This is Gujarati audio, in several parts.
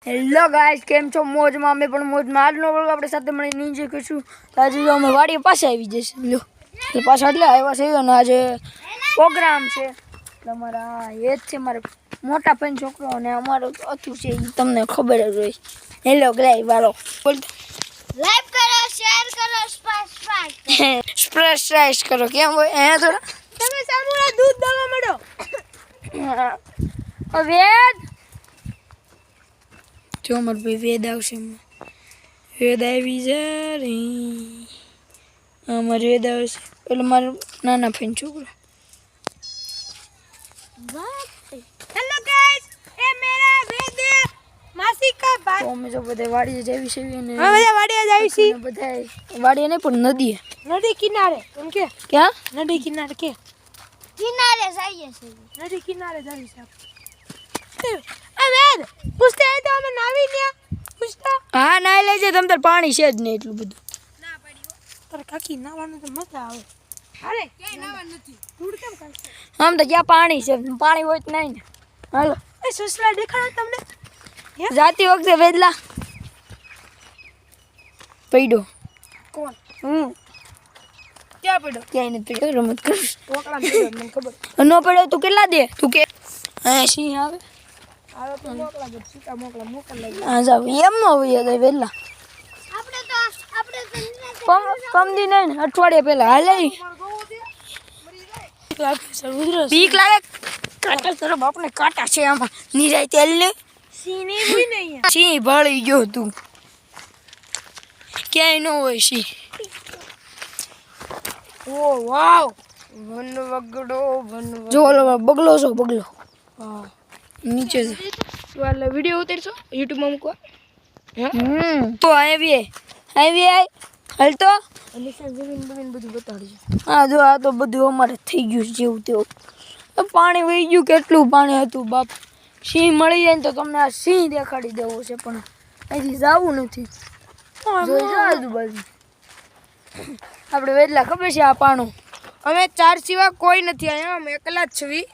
હેલો ગાઈસ, કેમ છો? મોજમાં? અમે પણ મોજમાં. આજનો વ્લોગ આપણે સાથે મળીને એન્જોય કરીશું. આજે અમે વાડીએ પાસે આવી જઈશું. લો એટલે પાછા એટલે આવ્યા છે અને આજે પ્રોગ્રામ છે. તમારા એ જ છે મારો મોટા ભાઈ છોકરો અને અમારો અથું છે, એ તમને ખબર જ હોય. હેલો ગાઈસ, વાલો બોલતો લાઈક કરો, શેર કરો, સબસ્ક્રાઇબ કરો. કેમ હોય હે થોડા તમે સામુરા દૂધ દવા મળો. હવે જો મારો ભાઈ વેદ આવશે. વેદ આવી જાય અમારે વેદ આવશે એટલે મારો નાના ભાઈ છોકરો. હેલો ગાઈસ, એ મેરા વેદ માસી કા ભાઈ. તો અમે જો બધા વાડીએ જઈએ છે ને હા, બધા વાડીએ જઈએ છીએ. બધા વાડીએ નહીં પણ નદીએ. નદી કિનારે એમ કે ક્યાં નદી કિનારે કે કિનારે જઈએ છીએ. નદી કિનારે જઈએ છીએ. એ વેદ પૂછતે હે તો અમે નાવી ન્યા પૂછતા. હા, નાઈ લેજે. તમ તાર પાણી છે જ નહીં એટલું બધું. ના પડી હો. તાર કાકી નાવાનું તો મજા આવે. અરે ક્યાંય નાવાનું નથી. ધૂળ કેમ કરશે? આમ તો ક્યાં પાણી છે? પાણી હોય તો નહીં ને. હાલો એ સુસલા દેખાડો તમને. જાતી વખતે વેદલા પડ્યો. કોણ? ક્યાં પડ્યો? ક્યાંય નથી પડ્યો. રમત કરું. ટોકલા પડ્યો મને ખબર. ન પડ્યો તું કેટલા દે? તું કે સિંહ આવે. આરો તો મોકલા દે. સીતા મોકલા દે. હા જાવ એમ ન હોય તો વેદલા પમદી નહીં ને અઠવાડિયા પહેલા હાલે. બીક લાગે. કાંટા તારો બાપને કાંટા છે આમાં. નિરાય તેલ ને સીની ભી નહીં. સિંહ ભળી ગયો તું. ક્યાંય ન હોય સિંહ. ઓ વાવ. One વગડો one. જો ઓલો બગલો છો બગલો. હા નીચે છે. તો આ વિડિયો ઉતારશો YouTube માં મૂકવા. તો આવી હાલ તો નિશાન જમીન બધું બતાડજો. હા જો આ તો બધું અમારે થઈ ગયું છે જેવું તેવું. પાણી વહી ગયું. કેટલું પાણી હતું બાપ. સિંહ મળી જાય ને તો તમને આ સિંહ દેખાડી દેવો છે પણ અહીંથી જવું નથી. જોઈ જો આજુબાજુ આપણે વેદલા ખબર છે આ પાણું. અમે ચાર સિવાય કોઈ નથી અહીંયા. અમે એકલા જ છીએ.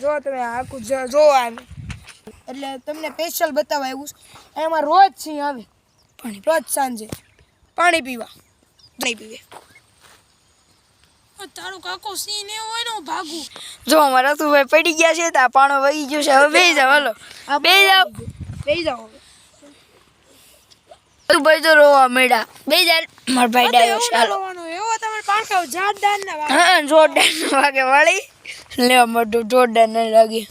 જો તમે આખું જો આમ એટલે તમને સ્પેશિયલ બતાવવા આવ્યું છે. એમાં રોજ સિંહ આવે પાણી રોજ સાંજે પાણી પીવા નહીં પીવે. તારું કાકો સિંહ ને હોય ને ભાગું. જો અમારા તું ભાઈ પડી ગયા છે તો આ પાણો વહી ગયું છે. હવે બેસી જાવ. હાલો બેસી જાવ. બેસી જાઓ. તું ભાઈ તો રોવા મળ્યા. બેસી જાય મારો ભાઈ ડાયો છે. હાલો એવો તમારે પાછો જારદાર ના વાગે. હા જોરદાર વાગે વાળી લેવા મોટું જોરદાર ન લાગે.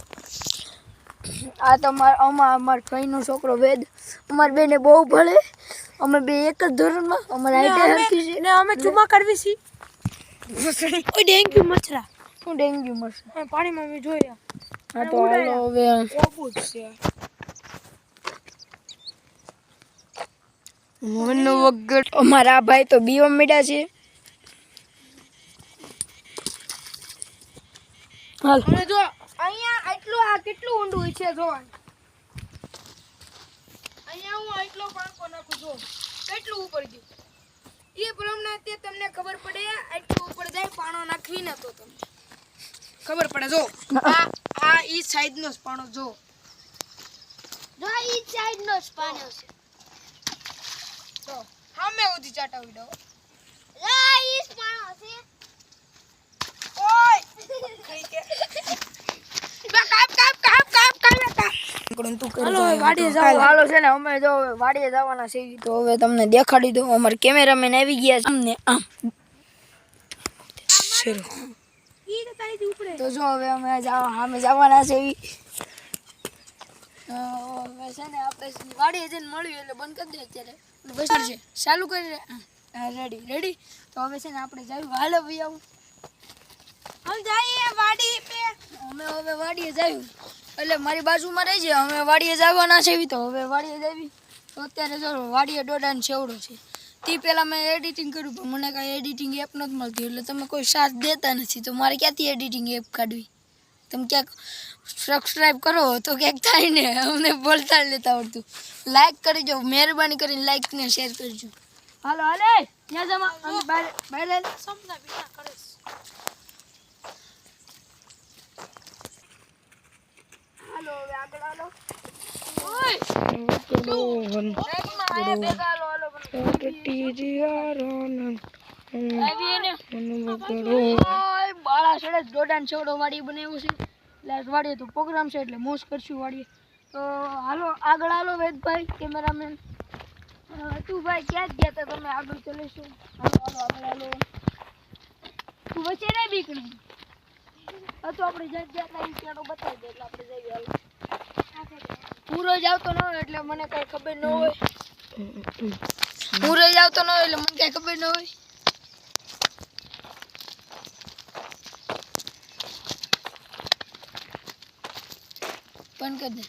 આ તો અમાર ભાઈનો છોકરો વેદ. અમાર બેને બહુ ભળે. અમે બે એક જ ધોરણમાં. અમારે હાઈટ હરખી છે ને અમે ચુમા કરવી છી. ઓય ડેન્ગ્યુ મચ્છરા. શું ડેન્ગ્યુ મળશે? પાણીમાં મેં જોયા. હા તો હાલો હવે ઓપું જ છે. મન વગર અમારા ભાઈ તો બીવા મળ્યા છે. હાલ અને જો અહીંયા આટલું આ કેટલું ઊંડું હોય છે જો. અહીંયા હું આટલો પાણકો નાખું જો. કેટલું ઉપર ગયું. એ પ્રમાણે તે તમને ખબર પડે. આટલું ઉપર જાય પાણો નાખવી ને તો તમને ખબર પડે. જો આ ઈ સાઈડ નો પાણો જો. જો ઈ સાઈડ નો પાણો છે. જો સામે ઉધી ચાટા ઉડો. આ ઈ પાણો છે. ઓય હાલો છે ને અમે જો વાડીએ જવાના છે તો હવે તમને દેખાડી દઉં. અમારે કેમેરામેન આવી ગયા છે. અમને આમ તો જો હવે અમે જવાના છે. હવે છે ને આપણે વાડીએ જઈને મળ્યું એટલે બંધ કરી દે અત્યારે. બસ છે ચાલુ કરી દે. હા રેડી. તો હવે છે ને આપણે જઈએ. હાલો ભાઈ આવું हम जाइए वाड़ी पे. અમે હવે વાડીએ જઈએ એટલે મારી બાજુમાં રહી જાય. અમે વાડીએ જવાના છે તો હવે વાડીએ જવી. તો અત્યારે જો વાડીએ દોડાને છેવડો છે. તે પહેલાં મેં એડિટિંગ કર્યું પણ મને કાંઈ એડિટિંગ એપ નથી મળતી. એટલે તમે કોઈ સાથ દેતા નથી તો મારે ક્યાંથી એડિટિંગ એપ કાઢવી? તમે ક્યાંક સબસ્ક્રાઈબ કરો તો ક્યાંક થાય ને. અમને બોલતા લેતા આવડતું. લાઈક કરી દો મહેરબાની કરીને. લાઈક ને શેર કરજો. હાલો હાલે ત્યાં જમા અમે બહાર સમના બિના કરે. હાલો હવે આગળ હાલો બગડો બેગમાં આયા ભેગા હાલો હાલો આવી એને બગડો ઓય બાળા સડે દોડાન છોડો વાડી બનાવ્યું છે એટલે આજ વાડીએ તો પ્રોગ્રામ છે એટલે મોજ કરશું વાડીએ તો હાલો આગળ હાલો વેદભાઈ કેમેરામેન તું ભાઈ ક્યાં જ ગયા તા તમે આગળ ચલીશું હાલો હાલો આગળ હાલો તું વચ્ચે નહીં બીક નહીં તો આપણે જ્યાં જ્યાં ત્યાં ચાલો બતાવી દે એટલે આપણે જઈએ હાલો પૂરો જ આવતો ન હોય એટલે મને કઈ ખબર ન હોય પૂરો જ આવતો ન હોય એટલે મને કઈ ખબર ન હોય બંધ કરી દે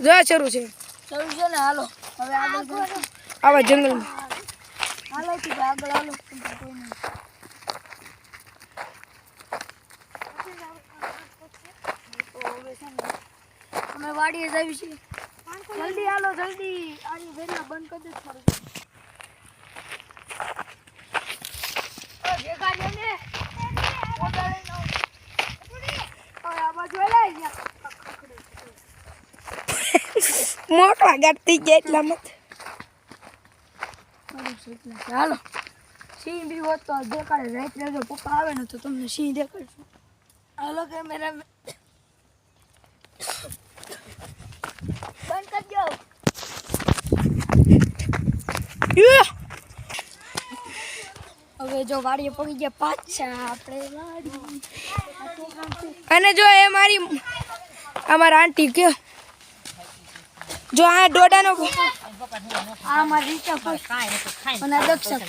જા શરૂ છે શરૂ છે ને હાલો હવે આગળ જઈશું. આવા જંગલમાં હાલો તું ભાઈ આગળ હાલો કોઈ નહીં. તો હવે છે ને અમે વાડીએ જઈએ છીએ જલ્દી હાલો જલ્દી આની વેલા બંધ કરી દે થોડું ભેગા છે ને આ બાજુ એલાય ગયા મોટા ગાંઠી ગયા એટલા મત હાલો સિંહ બી હોત તો દેખાડે રાત્રે જો પપ્પા આવે ને તો તમને સિંહ દેખાડશું હાલો કેમેરા બંધ કરી દો હવે જો વાડીએ પડી ગયા પાછા આપણે વાડી અને જો એ મારી અમારા આંટી કયો જો આ ડોડાનો આ મારી રીચા ભાઈ અને આ દક્ષા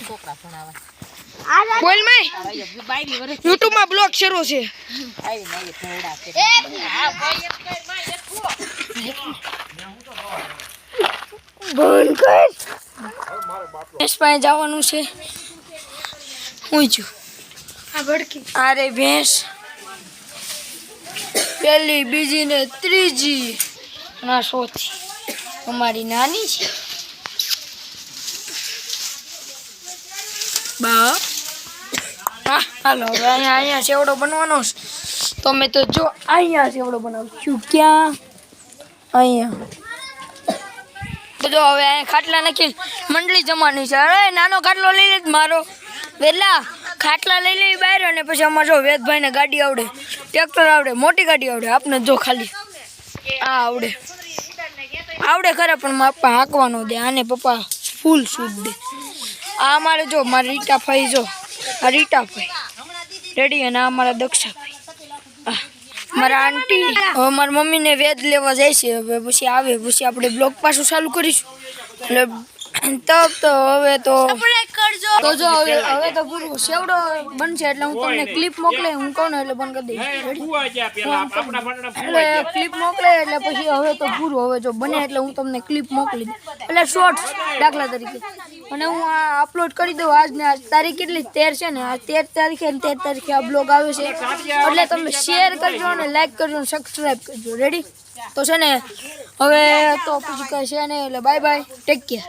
બોલ માં યુટ્યુબ માં બ્લોગ શરૂ છે બંધ કર ભેંસ પાસે જવાનું છે હું છું આ ભડકી અરે ભેંસ પહેલી બીજી ને ત્રીજી ના ચોથી અમારી નાની છે બા હા હાલો હવે અહીંયા સેવડો બનવાનો છે તો મેં તો જો અહીંયા સેવડો બનાવશું ક્યાં અહીંયા તો જો હવે અહીંયા ખાટલા નાખી મંડળી જમવાની છે અરે નાનો ખાટલો લઈ લે મારો વેલા ખાટલા લઈ લેવી બહાર અને પછી અમારે જો વેદભાઈને ગાડી આવડે ટ્રેક્ટર આવડે મોટી ગાડી આવડે આપને જો ખાલી આ આવડે આવડે ખરા પણ મારા પપ્પા હાંકવાનો દે આને પપ્પા ફૂલ છૂટ દે આ અમારે જો મારા રીટાભાઈ જો આ રીટાભાઈ રેડી અને આ મારા દક્ષાભાઈ મારા આંટી હવે મારા મમ્મીને વેદ લેવા જાય છે હવે પછી આવે પછી આપણે બ્લોગ પાછું ચાલુ કરીશું એટલે તબ તો હવે તો તો જો હવે તો પૂરું સેવડો બનશે એટલે હું તમને ક્લિપ મોકલે હું કહું ને એટલે બંધ કરી દઈશ એટલે ક્લિપ મોકલે એટલે પછી હવે તો પૂરું હવે જો બને એટલે હું તમને ક્લિપ મોકલી દઉં એટલે શોર્ટ્સ દાખલા તરીકે અને હું આ અપલોડ કરી દઉં આજને આજ તારીખ કેટલી 13 છે ને આ 13 તારીખે અને 13 તારીખે આ બ્લોગ આવે છે એટલે તમે શેર કરજો અને લાઈક કરજો અને સબસ્ક્રાઈબ કરજો રેડી તો છે ને હવે તો પછી કહે છે ને એટલે બાય બાય ટેક કેર